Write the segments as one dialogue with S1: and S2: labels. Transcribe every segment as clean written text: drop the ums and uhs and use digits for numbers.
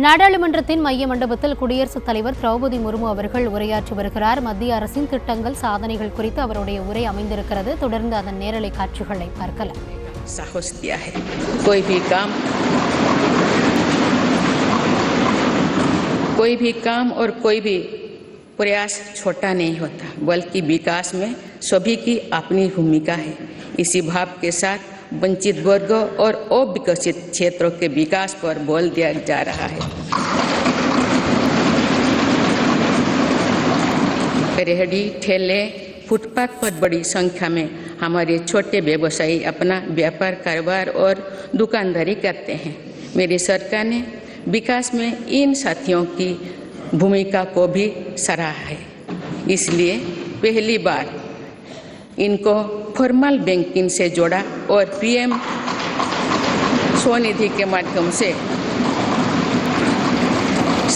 S1: நாடாளுமன்றத்தின் மைய மண்டபத்தில் குடியரசுத் தலைவர் திரௌபதி முர்மு அவர்கள் உரையாற்றி வருகிறார். மத்திய அரசின் திட்டங்கள் சாதனைகள் குறித்து அவருடைய உரை அமைந்திருக்கிறது. தொடர்ந்து அதன் நேரலை காட்சிகளை பார்க்கலாம்.
S2: साहस दिया है। कोई भी काम और कोई भी प्रयास छोटा नहीं होता, बल्कि विकास में सभी की अपनी भूमिका है। इसी भाव के साथ वंचित वर्गों और अविकसित क्षेत्रों के विकास पर बल दिया जा रहा है। रेहड़ी ठेले फुटपाथ पर बड़ी संख्या में हमारे छोटे व्यवसायी अपना व्यापार कारोबार और दुकानदारी करते हैं। मेरी सरकार ने विकास में इन साथियों की भूमिका को भी सराहा है। इसलिए पहली बार इनको फॉर्मल बैंकिंग से जोड़ा और पीएम स्वनिधि के माध्यम से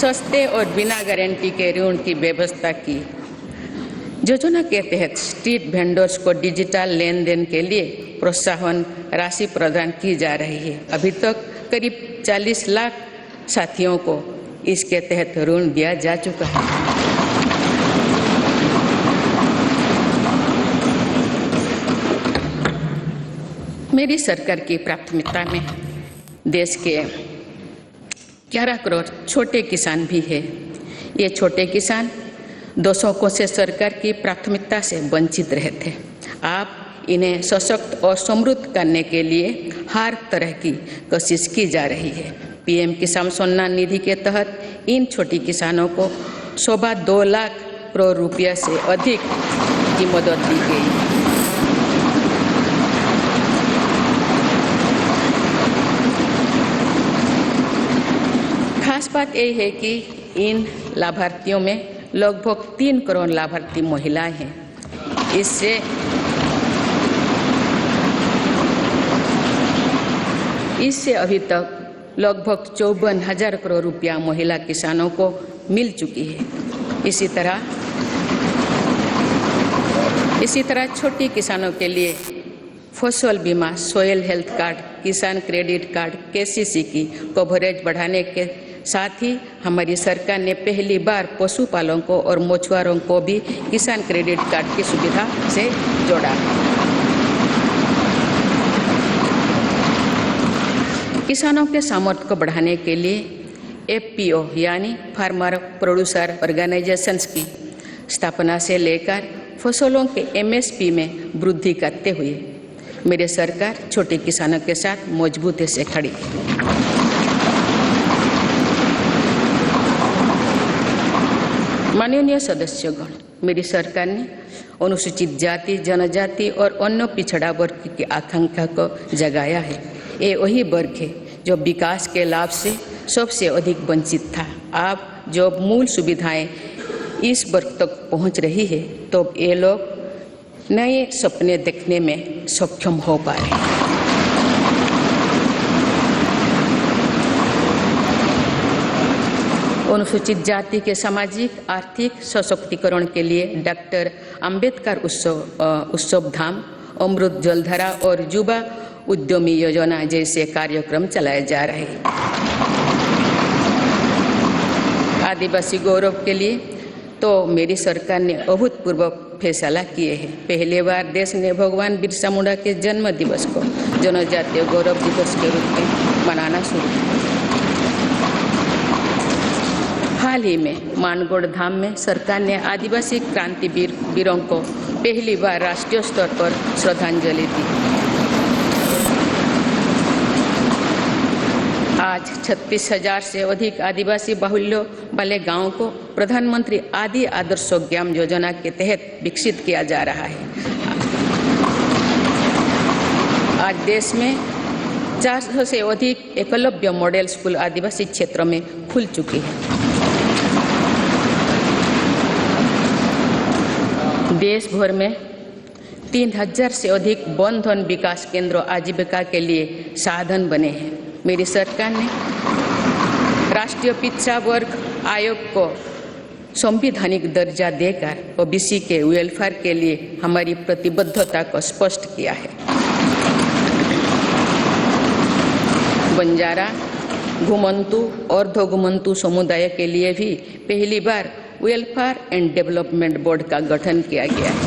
S2: सस्ते और बिना गारंटी के ऋण की व्यवस्था की। योजना के तहत स्ट्रीट वेंडर्स को डिजिटल लेन देन के लिए प्रोत्साहन राशि प्रदान की जा रही है। अभी तक करीब 40 लाख साथियों को इसके तहत ऋण दिया जा चुका है। मेरी सरकार की प्राथमिकता में देश के 11 करोड़ छोटे किसान भी है। ये छोटे किसान 2 दशकों से सरकार की प्राथमिकता से वंचित रहे थे। आप इन्हें सशक्त और समृद्ध करने के लिए हर तरह की कोशिश की जा रही है। पीएम किसान सम्मान निधि के तहत इन छोटे किसानों को 2 लाख करोड़ रुपया से अधिक की मदद दी गई। खास बात यह है कि इन लाभार्थियों में लगभग 3 करोड़ लाभार्थी महिलाएं हैं। इससे अभी तक लगभग 54,000 करोड़ रुपया महिला किसानों को मिल चुकी है। इसी तरह छोटे किसानों के लिए फसल बीमा, सोयल हेल्थ कार्ड, किसान क्रेडिट कार्ड, केसीसी की कवरेज बढ़ाने के साथ ही हमारी सरकार ने पहली बार पशुपालकों और मछुआरों को भी किसान क्रेडिट कार्ड की सुविधा से जोड़ा। किसानों के सामर्थ्य को बढ़ाने के लिए एफपीओ यानी फार्मर प्रोड्यूसर ऑर्गेनाइजेशंस की स्थापना से लेकर फसलों के एमएसपी में वृद्धि करते हुए मेरी सरकार छोटे किसानों के साथ मजबूती से खड़ी है। माननीय सदस्यगण, मेरी सरकार ने अनुसूचित जाति, जनजाति और अन्य पिछड़ा वर्ग की आकांक्षा को जगाया है। ये वही वर्ग है जो विकास के लाभ से सबसे अधिक वंचित था। अब जो मूल सुविधाएं इस वर्ग तक पहुंच रही है, तो ये लोग नए सपने देखने में सक्षम हो पाए। अनुसूचित जाति के सामाजिक आर्थिक सशक्तिकरण के लिए डॉक्टर अंबेडकर उत्सव धाम, अमृत जलधारा और युवा उद्यमी योजना जैसे कार्यक्रम चलाए जा रहे हैं। आदिवासी गौरव के लिए तो मेरी सरकार ने अभूतपूर्व फैसला किए हैं। पहली बार देश ने भगवान बिरसा मुंडा के जन्म दिवस को जनजातीय गौरव दिवस के रूप में मनाना शुरू किया। हाल ही में मानगढ़ धाम में सरकार ने आदिवासी क्रांतिवीरों को पहली बार राष्ट्रीय स्तर पर श्रद्धांजलि दी। आज 36,000 से अधिक आदिवासी बाहुल्य वाले गांवों को प्रधानमंत्री आदि आदर्श ग्राम योजना के तहत विकसित किया जा रहा है। आज देश में 400 से अधिक एकलव्य मॉडल स्कूल आदिवासी क्षेत्रों में खुल चुकी है। देश भर में 3,000 से अधिक वन धन विकास केंद्र आजीविका के लिए साधन बने हैं। मेरी सरकार ने राष्ट्रीय पिछड़ा वर्ग आयोग को संवैधानिक दर्जा देकर ओबीसी के वेलफेयर के लिए हमारी प्रतिबद्धता को स्पष्ट किया है। बंजारा, घुमंतु और घुमंतु समुदाय के लिए भी पहली बार वेलफेयर एंड डेवलपमेंट बोर्ड का गठन किया गया है।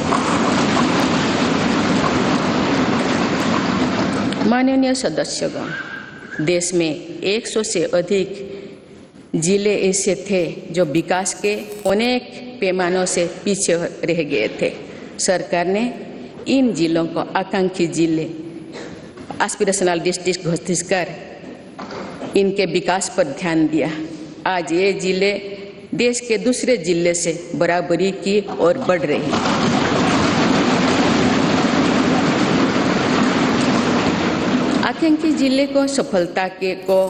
S2: माननीय सदस्यगण, देश में 100 से अधिक जिले ऐसे थे जो विकास के अनेक पैमानों से पीछे रह गए थे। सरकार ने इन जिलों को आकांक्षी जिले एस्पिरेशनल डिस्ट्रिक्ट घोषित कर इनके विकास पर ध्यान दिया। आज ये जिले देश के दूसरे जिले से बराबरी की ओर बढ़ रहे हैं। आकांक्षी जिले को सफलता को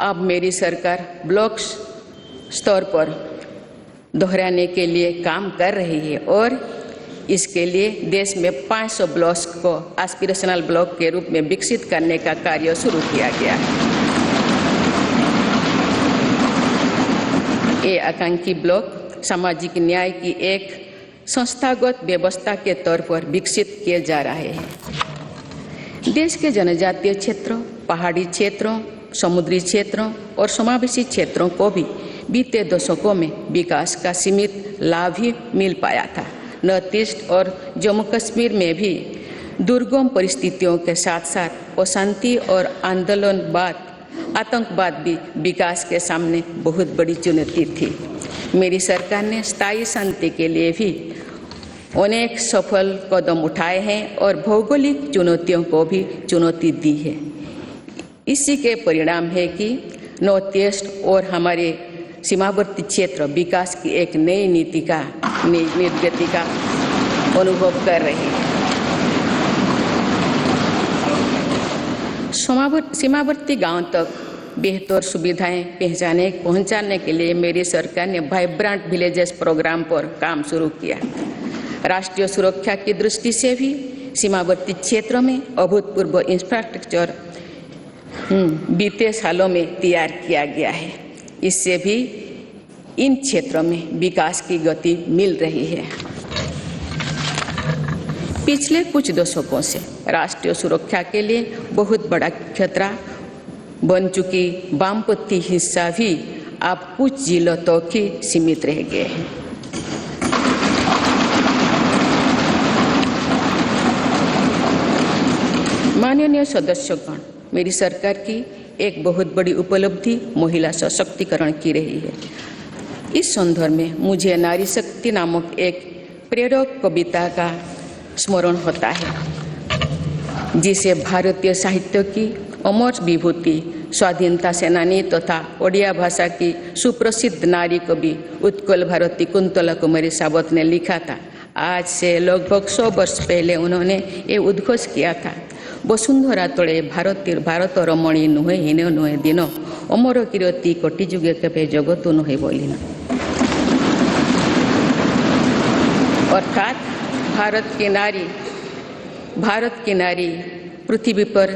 S2: अब मेरी सरकार ब्लॉक स्तर पर दोहराने के लिए काम कर रही है और इसके लिए देश में 500 ब्लॉक्स को एस्पिरेशनल ब्लॉक के रूप में विकसित करने का कार्य शुरू किया गया है। ये आकांक्षी ब्लॉक सामाजिक न्याय की एक संस्थागत व्यवस्था के तौर पर विकसित किए जा रहे हैं। देश के जनजातीय क्षेत्रों, पहाड़ी क्षेत्रों, समुद्री क्षेत्रों और समावेशी क्षेत्रों को भी बीते दशकों में विकास का सीमित लाभ ही मिल पाया था। नॉर्थ ईस्ट और जम्मू कश्मीर में भी दुर्गम परिस्थितियों के साथ साथ अशांति और आतंकवाद भी विकास के सामने बहुत बड़ी चुनौती थी। मेरी सरकार ने स्थायी शांति के लिए भी अनेक सफल कदम उठाए हैं और भौगोलिक चुनौतियों को भी चुनौती दी है। इसी के परिणाम है कि नॉर्थ ईस्ट और हमारे सीमावर्ती क्षेत्र विकास की एक नई नीति का निर्गति का अनुभव कर रहे हैं। सीमावर्ती गांव तक बेहतर सुविधाएं पहुंचाने के लिए मेरी सरकार ने वाइब्रेंट विलेजेस प्रोग्राम पर काम शुरू किया। राष्ट्रीय सुरक्षा की दृष्टि से भी सीमावर्ती क्षेत्रों में अभूतपूर्व इंफ्रास्ट्रक्चर बीते सालों में तैयार किया गया है। इससे भी इन क्षेत्रों में विकास की गति मिल रही है। पिछले कुछ दशकों से राष्ट्रीय सुरक्षा के लिए बहुत बड़ा खतरा बन चुकी वामपंथी हिस्सा भी अब कुछ जिलों तक ही सीमित रह गए हैं। माननीय सदस्यगण, मेरी सरकार की एक बहुत बड़ी उपलब्धि महिला सशक्तिकरण की रही है। इस संदर्भ में मुझे नारी शक्ति नामक एक प्रेरक कविता का स्मरण होता है, जिसे भारतीय साहित्य की अमर विभूति स्वाधीनता सेनानी तथा ओडिया भाषा की सुप्रसिद्ध नारी कवि उत्कल भारती कुंतला कुमारी सावत ने लिखा था। आज से लगभग 100 वर्ष पहले उन्होंने ये उद्घोष किया था, वसुंधरा तले भारत रमणी नुहे हीन नुहे दिन अमर कीर्ति कोटि जुगे केबे जगत नुहे बोलिना। अर्थात भारत की नारी पृथ्वी पर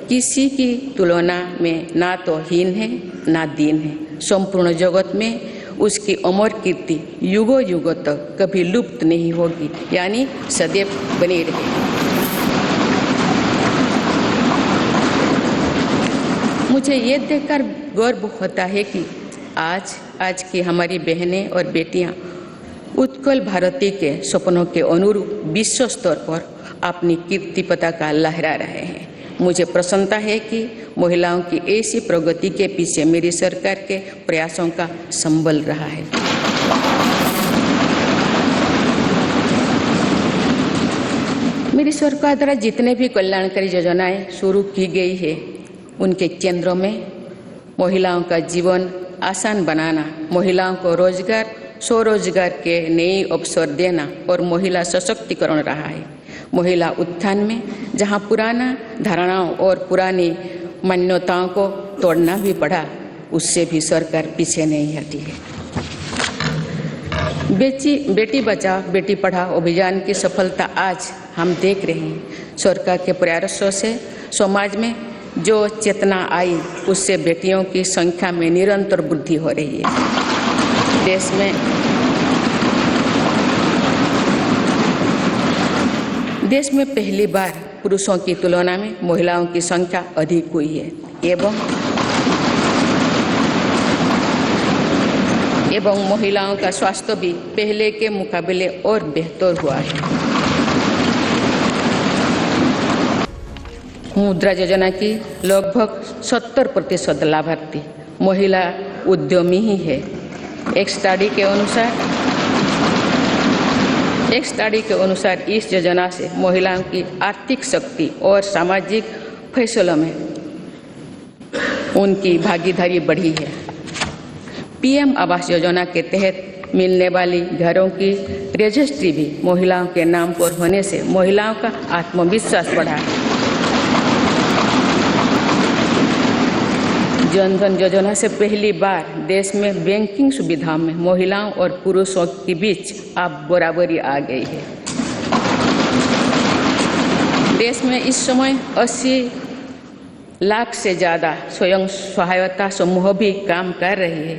S2: किसी की तुलना में ना तो हीन है ना दीन है। संपूर्ण जगत में उसकी अमर कीर्ति युगों युगों तक कभी लुप्त नहीं होगी, यानी सदैव बनी रहेगी। मुझे ये देखकर गर्व होता है कि आज की हमारी बहनें और बेटियां उत्कल भारती के सपनों के अनुरूप विश्व स्तर पर अपनी कीर्ति पताका लहरा रहे हैं। मुझे प्रसन्नता है कि महिलाओं की ऐसी प्रगति के पीछे मेरी सरकार के प्रयासों का संबल रहा है। मेरी सरकार द्वारा जितने भी कल्याणकारी योजनाएं शुरू की गई है, उनके केंद्रों में महिलाओं का जीवन आसान बनाना, महिलाओं को रोजगार स्वरोजगार के नए अवसर देना और महिला सशक्तिकरण रहा है। महिला उत्थान में जहां पुराना धारणाओं और पुरानी मान्यताओं को तोड़ना भी पड़ा, उससे भी सरकार पीछे नहीं हटी है। बेटी बचाओ बेटी पढ़ाओ अभियान की सफलता आज हम देख रहे हैं। सरकार के प्रयासों से समाज में जो चेतना आई, उससे बेटियों की संख्या में निरंतर वृद्धि हो रही है। देश में पहली बार पुरुषों की तुलना में महिलाओं की संख्या अधिक हुई है एवं एवं महिलाओं का स्वास्थ्य भी पहले के मुकाबले और बेहतर हुआ है। मुद्रा योजना की लगभग 70% लाभार्थी महिला उद्यमी ही है। एक स्टडी के अनुसार इस योजना से महिलाओं की आर्थिक शक्ति और सामाजिक फैसलों में उनकी भागीदारी बढ़ी है। पीएम आवास योजना के तहत मिलने वाली घरों की रजिस्ट्री भी महिलाओं के नाम पर होने से महिलाओं का आत्मविश्वास बढ़ा। जन धन योजना से पहली बार देश में बैंकिंग सुविधाओं में महिलाओं और पुरुषों के बीच अब बराबरी आ गई है। देश में इस समय 80 लाख से ज़्यादा स्वयं सहायता समूह भी काम कर रही है,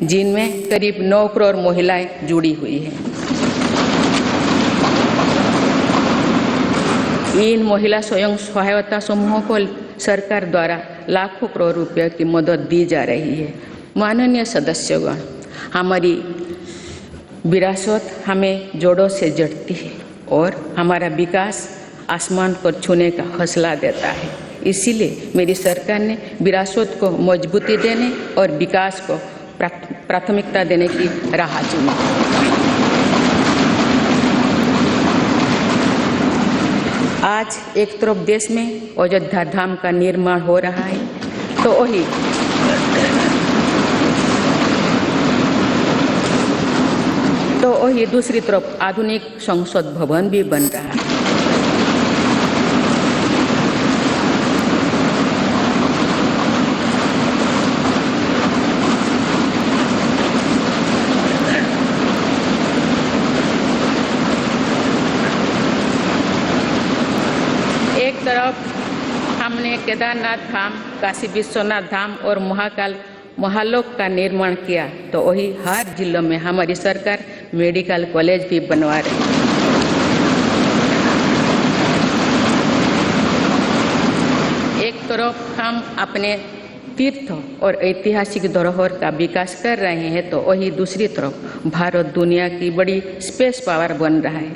S2: जिनमें करीब 9 करोड़ महिलाएं जुड़ी हुई हैं। इन महिला स्वयं सहायता समूहों को सरकार द्वारा लाखों करोड़ रुपए की मदद दी जा रही है। माननीय सदस्यगण, हमारी विरासत हमें जोड़ों से जोड़ती है और हमारा विकास आसमान पर छूने का हौसला देता है। इसीलिए मेरी सरकार ने विरासत को मजबूती देने और विकास को प्राथमिकता देने की राह चुनी। आज एक तरफ देश में अयोध्या धाम का निर्माण हो रहा है, तो वही दूसरी तरफ आधुनिक संसद भवन भी बन रहा है। एक तरफ हमने केदारनाथ धाम, काशी विश्वनाथ धाम और महाकाल महालोक का निर्माण किया, तो वही हर जिलों में हमारी सरकार मेडिकल कॉलेज भी बनवा रही है। एक तरफ हम अपने तीर्थ और ऐतिहासिक धरोहर का विकास कर रहे हैं, तो वही दूसरी तरफ भारत दुनिया की बड़ी स्पेस पावर बन रहा है।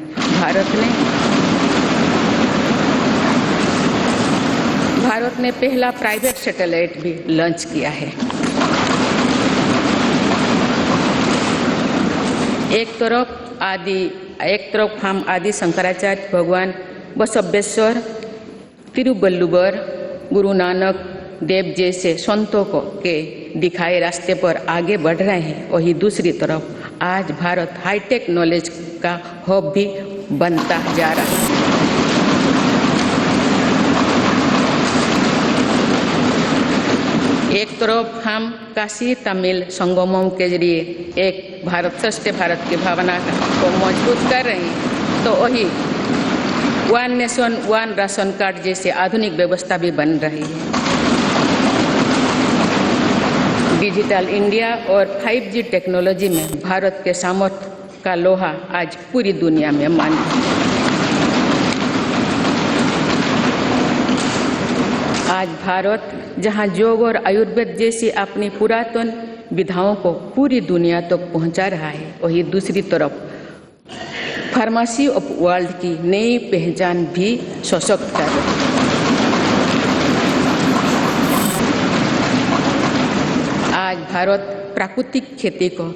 S2: भारत ने पहला प्राइवेट सैटेलाइट भी लॉन्च किया है। एक तरफ हम आदि शंकराचार्य भगवान बसवेश्वर, तिरुवल्लुवर, गुरु नानक देव जैसे संतों के दिखाए रास्ते पर आगे बढ़ रहे हैं, वही दूसरी तरफ आज भारत हाईटेक नॉलेज का हब भी बनता जा रहा है। एक तरफ हम काशी तमिल संगमों के जरिए एक भारत श्रेष्ठ भारत की भावना को मजबूत कर रहे हैं, तो वही one nation one ration card जैसे आधुनिक व्यवस्था भी बन रही है। डिजिटल इंडिया और 5G टेक्नोलॉजी में भारत के सामर्थ्य का लोहा आज पूरी दुनिया में मान्य है। आज भारत जहां योग और आयुर्वेद जैसी अपनी पुरातन विधाओं को पूरी दुनिया तक पहुंचा रहा है, वही दूसरी तरफ फार्मेसी ऑफ वर्ल्ड की नई पहचान भी सशक्त कर रही है। आज भारत प्राकृतिक खेती को,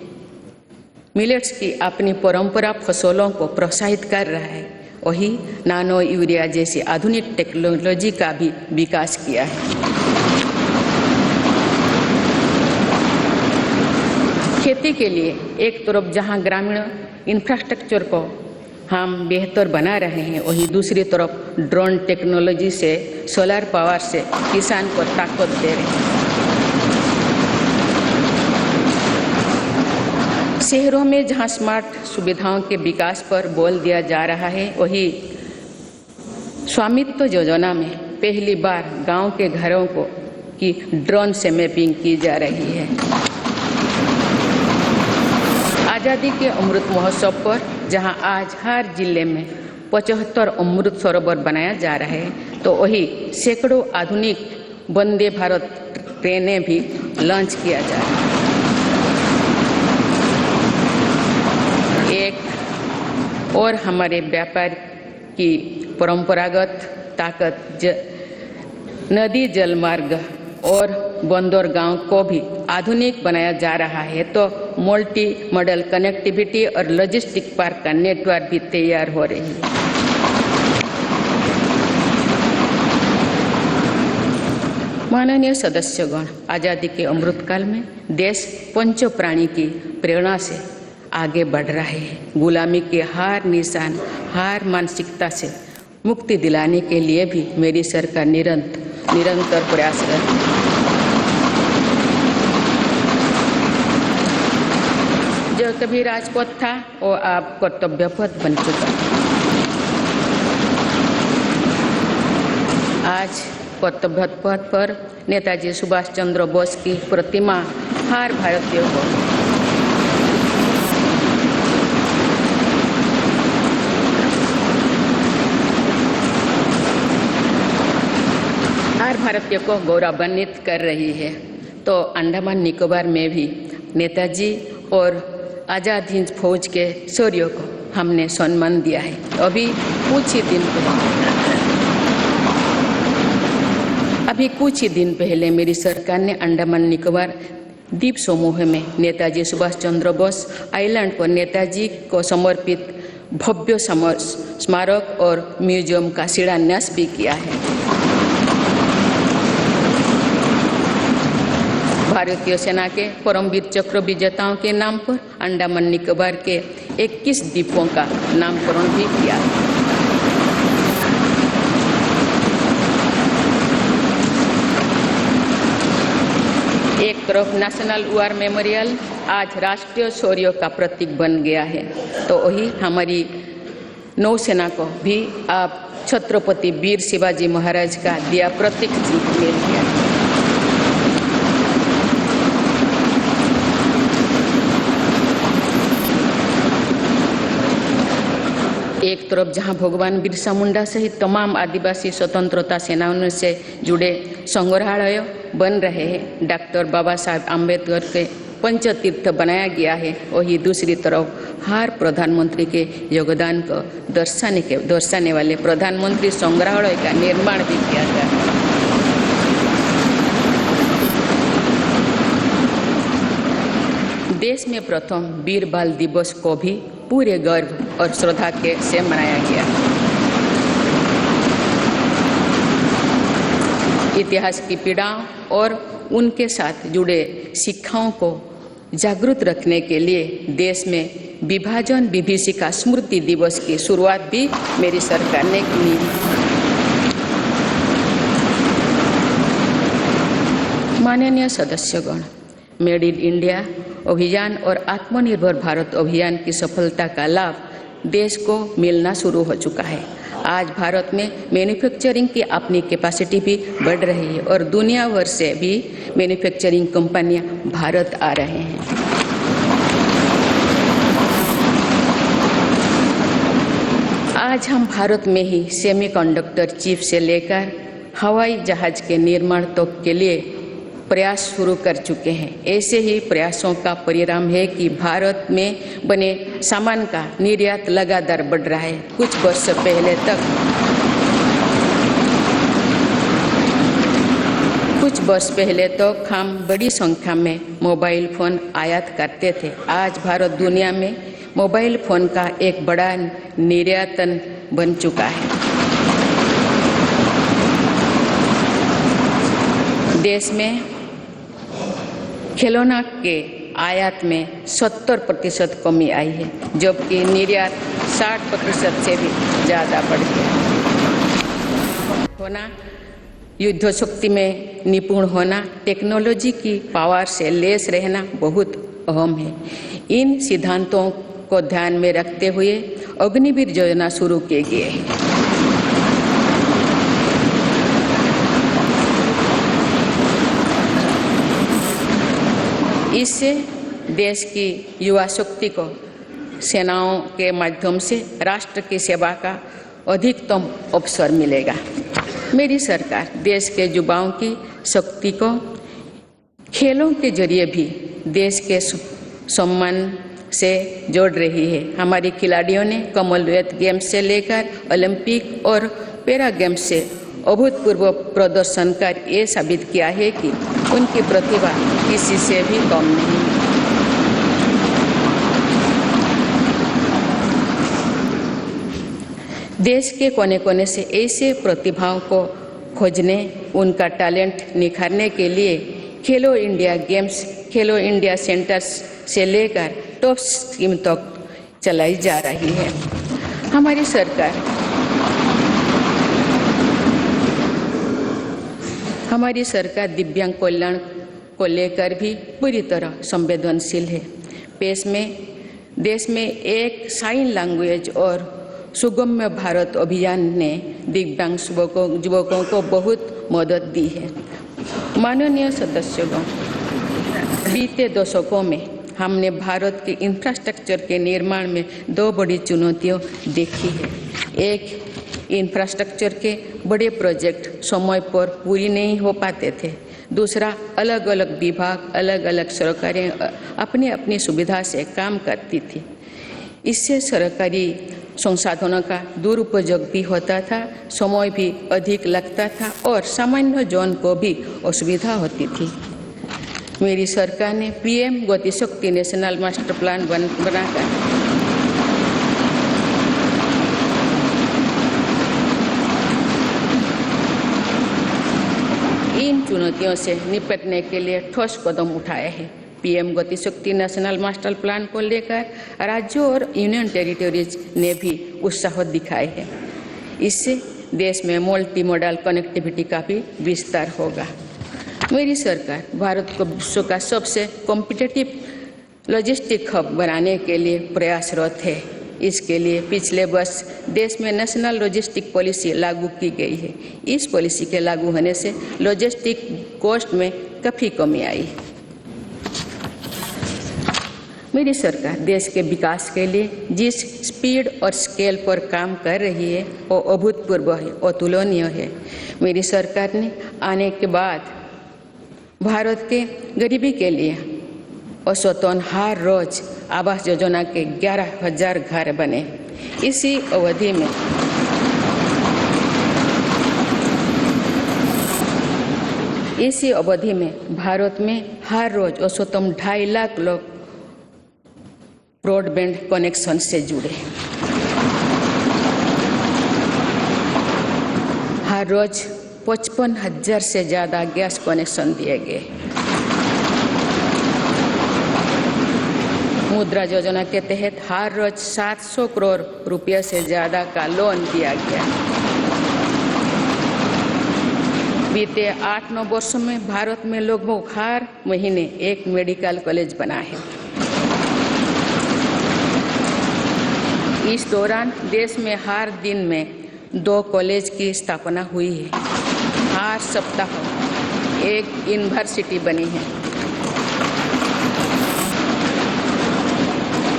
S2: मिलेट्स की अपनी परंपरा फसलों को प्रोत्साहित कर रहा है, वही नानो यूरिया जैसी आधुनिक टेक्नोलॉजी का भी विकास किया है। खेती के लिए एक तरफ जहां ग्रामीण इंफ्रास्ट्रक्चर को हम बेहतर बना रहे हैं, वहीं दूसरी तरफ ड्रोन टेक्नोलॉजी से, सोलर पावर से किसान को ताकत दे रहे हैं। शहरों में जहां स्मार्ट सुविधाओं के विकास पर बल दिया जा रहा है, वही स्वामित्व योजना में पहली बार गांव के घरों को की ड्रोन से मैपिंग की जा रही है। आज़ादी के अमृत महोत्सव पर जहां आज हर जिले में 75 अमृत सरोवर बनाया जा रहा है, तो वही सैकड़ों आधुनिक वंदे भारत ट्रेनें भी लॉन्च किया जा रहा है। और हमारे व्यापार की परंपरागत ताकत नदी जलमार्ग और बंदरगांव को भी आधुनिक बनाया जा रहा है, तो मल्टी मॉडल कनेक्टिविटी और लॉजिस्टिक पार्क का नेटवर्क भी तैयार हो रही है। माननीय सदस्यगण, आज़ादी के अमृतकाल में देश पंच प्राणी की प्रेरणा से आगे बढ़ रहे हैं। गुलामी के हार निशान, हार मानसिकता से मुक्ति दिलाने के लिए भी मेरी सरकार निरंतर प्रयासरत है। जो कभी राजपथ था वो अब कर्तव्य पथ बन चुका है। आज कर्तव्य पथ पर नेताजी सुभाष चंद्र बोस की प्रतिमा हर भारतीय को गौरवान्वित कर रही है। तो अंडमान निकोबार में भी नेताजी और आज़ाद हिंद फौज के शौर्यों को हमने सम्मान दिया है। अभी कुछ ही दिन पहले मेरी सरकार ने अंडमान निकोबार द्वीप समूह में नेताजी सुभाष चंद्र बोस आइलैंड पर नेताजी को समर्पित भव्य स्मारक और म्यूजियम का शिलान्यास भी किया है। भारतीय सेना के परमवीर चक्र विजेताओं के नाम पर अंडमान निकोबार के 21 द्वीपों का नामकरण भी किया। एक तरफ नेशनल वॉर मेमोरियल आज राष्ट्रीय शौर्य का प्रतीक बन गया है, तो वही हमारी नौसेना को भी आप छत्रपति वीर शिवाजी महाराज का दिया प्रतीक मिल गया। एक तरफ जहां भगवान बिरसा मुंडा सहित तमाम आदिवासी स्वतंत्रता सेनानियों से जुड़े संग्रहालय बन रहे हैं, डॉक्टर बाबा साहब आम्बेडकर के पंचतीर्थ बनाया गया है, वही दूसरी तरफ हर प्रधानमंत्री के योगदान को दर्शाने वाले प्रधानमंत्री संग्रहालय का निर्माण भी किया गया है। देश में प्रथम वीर बाल दिवस को भी पूरे गर्व और श्रद्धा के से मनाया गया। इतिहास की पीड़ाओं और उनके साथ जुड़े शिक्षाओं को जागरूक रखने के लिए देश में विभाजन विभीषिका स्मृति दिवस की शुरुआत भी मेरी सरकार ने की। माननीय सदस्यगण, मेड इन इंडिया अभियान और आत्मनिर्भर भारत अभियान की सफलता का लाभ देश को मिलना शुरू हो चुका है। आज भारत में मैन्युफैक्चरिंग की अपनी कैपेसिटी भी बढ़ रही है और दुनिया भर से भी मैन्युफैक्चरिंग कंपनियां भारत आ रहे हैं। आज हम भारत में ही सेमीकंडक्टर चिप से लेकर हवाई जहाज के निर्माण तक के लिए प्रयास शुरू कर चुके हैं। ऐसे ही प्रयासों का परिणाम है कि भारत में बने सामान का निर्यात लगातार बढ़ रहा है। कुछ वर्ष पहले तक हम बड़ी संख्या में मोबाइल फोन आयात करते थे। आज भारत दुनिया में मोबाइल फोन का एक बड़ा निर्यातन बन चुका है। देश में खिलौना के आयात में 70% कमी आई है, जबकि निर्यात 60% से भी ज़्यादा बढ़ गया होना। युद्ध शक्ति में निपुण होना, टेक्नोलॉजी की पावर से लेस रहना बहुत अहम है। इन सिद्धांतों को ध्यान में रखते हुए अग्निवीर योजना शुरू किए गए हैं। इससे देश की युवा शक्ति को सेनाओं के माध्यम से राष्ट्र की सेवा का अधिकतम अवसर मिलेगा। मेरी सरकार देश के युवाओं की शक्ति को खेलों के जरिए भी देश के सम्मान, से जोड़ रही है। हमारी खिलाड़ियों ने कॉमनवेल्थ गेम्स से लेकर ओलंपिक और पैरा गेम्स से अभूतपूर्व प्रदर्शन कर ये साबित किया है कि उनकी प्रतिभा किसी से भी कम नहीं है। देश के कोने कोने से ऐसे प्रतिभाओं को खोजने, उनका टैलेंट निखारने के लिए खेलो इंडिया गेम्स, खेलो इंडिया सेंटर्स से लेकर टॉप स्कीम तक चलाई जा रही है। हमारी सरकार दिव्यांग कल्याण को लेकर भी पूरी तरह संवेदनशील है। देश में एक साइन लैंग्वेज और सुगम्य भारत अभियान ने दिव्यांग युवकों को बहुत मदद दी है। माननीय सदस्यगण, बीते दशकों में हमने भारत के इंफ्रास्ट्रक्चर के निर्माण में दो बड़ी चुनौतियां देखी है। एक, इंफ्रास्ट्रक्चर के बड़े प्रोजेक्ट समय पर पूरी नहीं हो पाते थे। दूसरा, अलग अलग विभाग, अलग अलग सरकारें अपनी अपनी सुविधा से काम करती थी। इससे सरकारी संसाधनों का दुरुपयोग भी होता था, समय भी अधिक लगता था और सामान्य जन को भी असुविधा होती थी। मेरी सरकार ने पीएम गति शक्ति नेशनल मास्टर प्लान बनाकर इन चुनौतियों से निपटने के लिए ठोस कदम उठाए हैं। पीएम गति शक्ति नेशनल मास्टर प्लान को लेकर राज्यों और यूनियन टेरिटोरीज ने भी उत्साह दिखाए हैं। इससे देश में मल्टी मॉडल कनेक्टिविटी का भी विस्तार होगा। मेरी सरकार भारत को विश्व का सबसे कॉम्पिटिटिव लॉजिस्टिक हब बनाने के लिए प्रयासरत है। इसके लिए पिछले वर्ष देश में नेशनल लॉजिस्टिक पॉलिसी लागू की गई है। इस पॉलिसी के लागू होने से लॉजिस्टिक कॉस्ट में काफ़ी कमी आई है। मेरी सरकार देश के विकास के लिए जिस स्पीड और स्केल पर काम कर रही है वो अभूतपूर्व है, अतुलनीय है। मेरी सरकार ने आने के बाद भारत के गरीबी के लिए औसतन हर रोज आवास योजना के 11,000 घर बने। इसी अवधि में भारत में हर रोज औसतन 2.5 लाख लोग ब्रॉडबैंड कनेक्शन से जुड़े। हर रोज 55,000 से ज़्यादा गैस कनेक्शन दिए गए। मुद्रा योजना के तहत हर रोज 700 करोड़ रुपये से ज़्यादा का लोन दिया गया। बीते 8-9 वर्षों में भारत में लगभग हर महीने एक मेडिकल कॉलेज बना है। इस दौरान देश में हर दिन में 2 कॉलेज की स्थापना हुई है। हर सप्ताह एक यूनिवर्सिटी बनी है।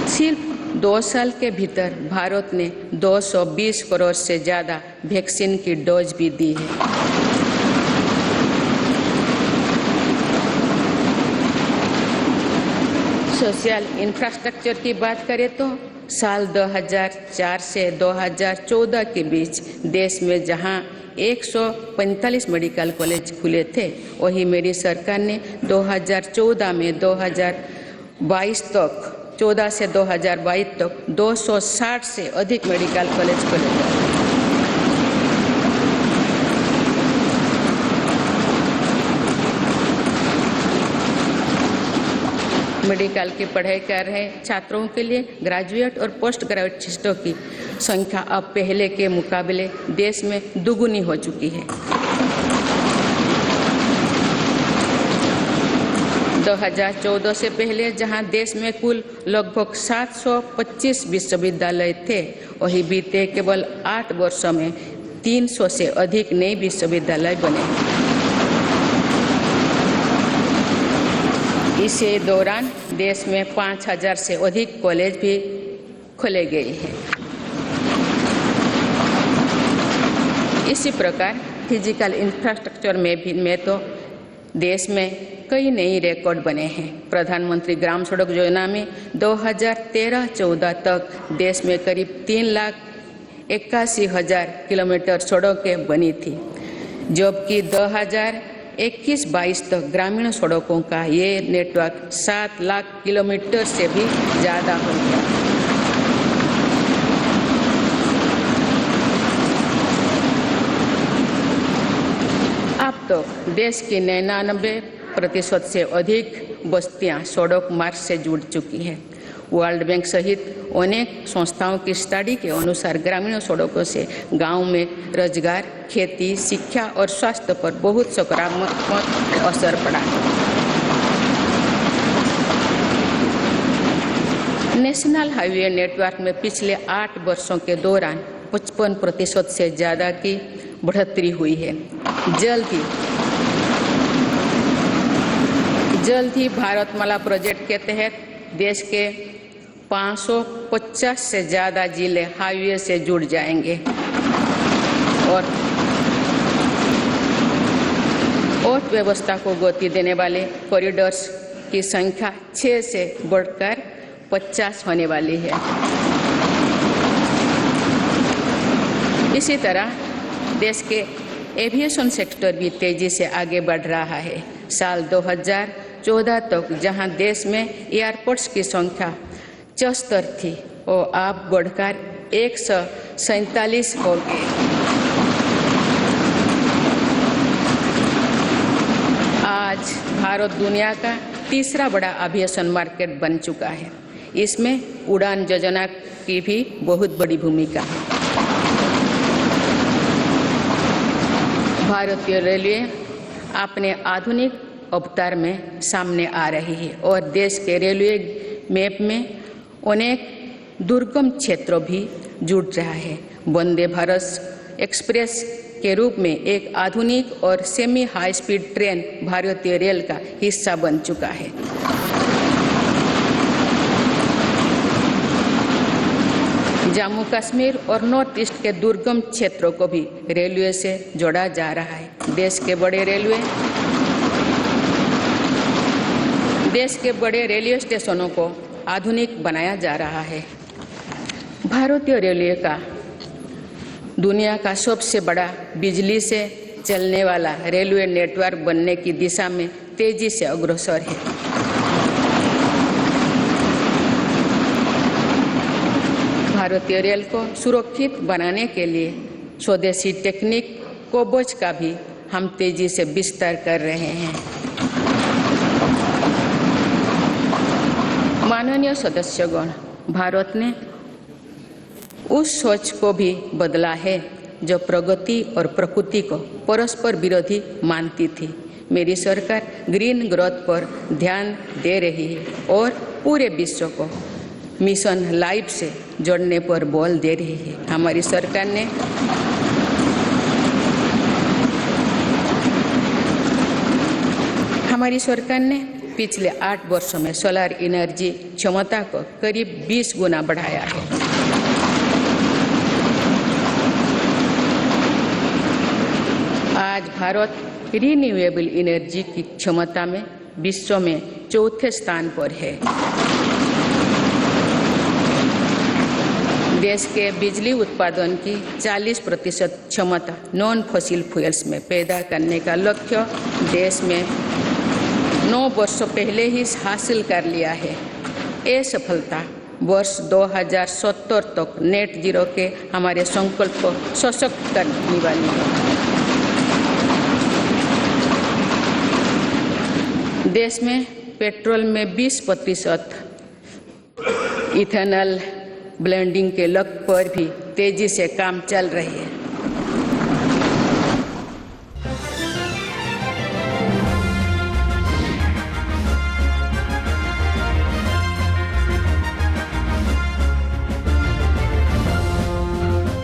S2: सिर्फ 2 साल के भीतर भारत ने 220 करोड़ से ज़्यादा वैक्सीन की डोज भी दी है। सोशल इंफ्रास्ट्रक्चर की बात करें तो साल 2004 से 2014 के बीच देश में जहां 145 मेडिकल कॉलेज खुले थे, वही मेरी सरकार ने 2014 में 2022 तक 14 से 2022 तक 260 से अधिक मेडिकल कॉलेज खोले। मेडिकल की पढ़ाई कर रहे छात्रों के लिए ग्रेजुएट और पोस्ट ग्रेजुएट छात्रों की संख्या अब पहले के मुकाबले देश में दुगुनी हो चुकी है। 2014 से पहले जहां देश में कुल लगभग 725 विश्वविद्यालय थे, वही बीते केवल 8 वर्षों में 300 से अधिक नए विश्वविद्यालय बने। इसी दौरान देश में 5,000 से अधिक कॉलेज भी खोले गए हैं। इसी प्रकार फिजिकल इंफ्रास्ट्रक्चर में तो देश में कई नए रिकॉर्ड बने हैं। प्रधानमंत्री ग्राम सड़क योजना में 2013-14 तक देश में करीब 3,81,000 किलोमीटर सड़कें बनी थी, जबकि 2021-22 तक ग्रामीण सड़कों का ये नेटवर्क 7 लाख किलोमीटर से भी ज़्यादा हो गया। अब तो देश की 99% से अधिक बस्तियां सड़क मार्ग से जुड़ चुकी हैं। वर्ल्ड बैंक सहित अनेक संस्थाओं की स्टडी के अनुसार ग्रामीण सड़कों से गांव में रोजगार, खेती, शिक्षा और स्वास्थ्य पर बहुत सकारात्मक असर पड़ा। नेशनल हाईवे नेटवर्क में पिछले 8 वर्षों के दौरान 55% से ज़्यादा की बढ़ोतरी हुई है। जल्द ही भारतमाला प्रोजेक्ट के तहत देश के 550 से ज़्यादा जिले हाईवे से जुड़ जाएंगे और अर्थव्यवस्था को गति देने वाले कॉरिडोर्स की संख्या 6 से बढ़कर 50 होने वाली है। इसी तरह देश के एविएशन सेक्टर भी तेजी से आगे बढ़ रहा है। साल 2014 तक जहां देश में एयरपोर्ट्स की संख्या 74 थी, वो अब बढ़कर 147 हो गए। आज भारत दुनिया का तीसरा बड़ा एविएशन मार्केट बन चुका है। इसमें उड़ान योजना की भी बहुत बड़ी भूमिका है। भारतीय रेलवे अपने आधुनिक अवतार में सामने आ रही है और देश के रेलवे मैप में अनेक दुर्गम क्षेत्रों भी जुड़ रहा है। वंदे भारत एक्सप्रेस के रूप में एक आधुनिक और सेमी हाई स्पीड ट्रेन भारतीय रेल का हिस्सा बन चुका है। जम्मू कश्मीर और नॉर्थ ईस्ट के दुर्गम क्षेत्रों को भी रेलवे से जोड़ा जा रहा है। देश के बड़े रेलवे स्टेशनों को आधुनिक बनाया जा रहा है। भारतीय रेलवे का दुनिया का सबसे बड़ा बिजली से चलने वाला रेलवे नेटवर्क बनने की दिशा में तेजी से अग्रसर है। भारतीय रेल को सुरक्षित बनाने के लिए स्वदेशी टेक्निक कोबोज का भी हम तेजी से विस्तार कर रहे हैं। माननीय सदस्यगण, भारत ने उस सोच को भी बदला है जो प्रगति और प्रकृति को परस्पर विरोधी मानती थी। मेरी सरकार ग्रीन ग्रोथ पर ध्यान दे रही है और पूरे विश्व को मिशन लाइफ से जोड़ने पर बल दे रही है। हमारी सरकार ने पिछले 8 वर्षों में सोलर एनर्जी क्षमता को करीब 20 गुना बढ़ाया है। आज भारत रिन्यूएबल एनर्जी की क्षमता में विश्व में 4थे स्थान पर है। देश के बिजली उत्पादन की 40% क्षमता नॉन फॉसिल फ्यूल्स में पैदा करने का लक्ष्य देश में 9 वर्षों पहले ही हासिल कर लिया है। ये सफलता वर्ष 2070 तक नेट जीरो के हमारे संकल्प को सशक्त करने वाली है। देश में पेट्रोल में 20% इथेनॉल ब्लेंडिंग के लक्ष्य पर भी तेजी से काम चल रही है।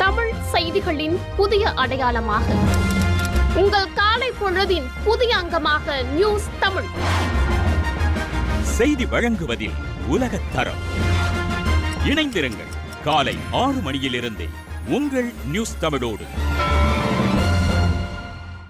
S3: தமிழ் செய்திகளின் புதிய அடையாளமாக உங்கள் காலை பொழுதின் புதிய அங்கமாக நியூஸ் தமிழ்
S4: செய்தி வழங்குவதில் உலகத் தரம். இணைந்திருங்கள் காலை 6 மணியிலிருந்தே உங்கள் நியூஸ் தமிழோடு.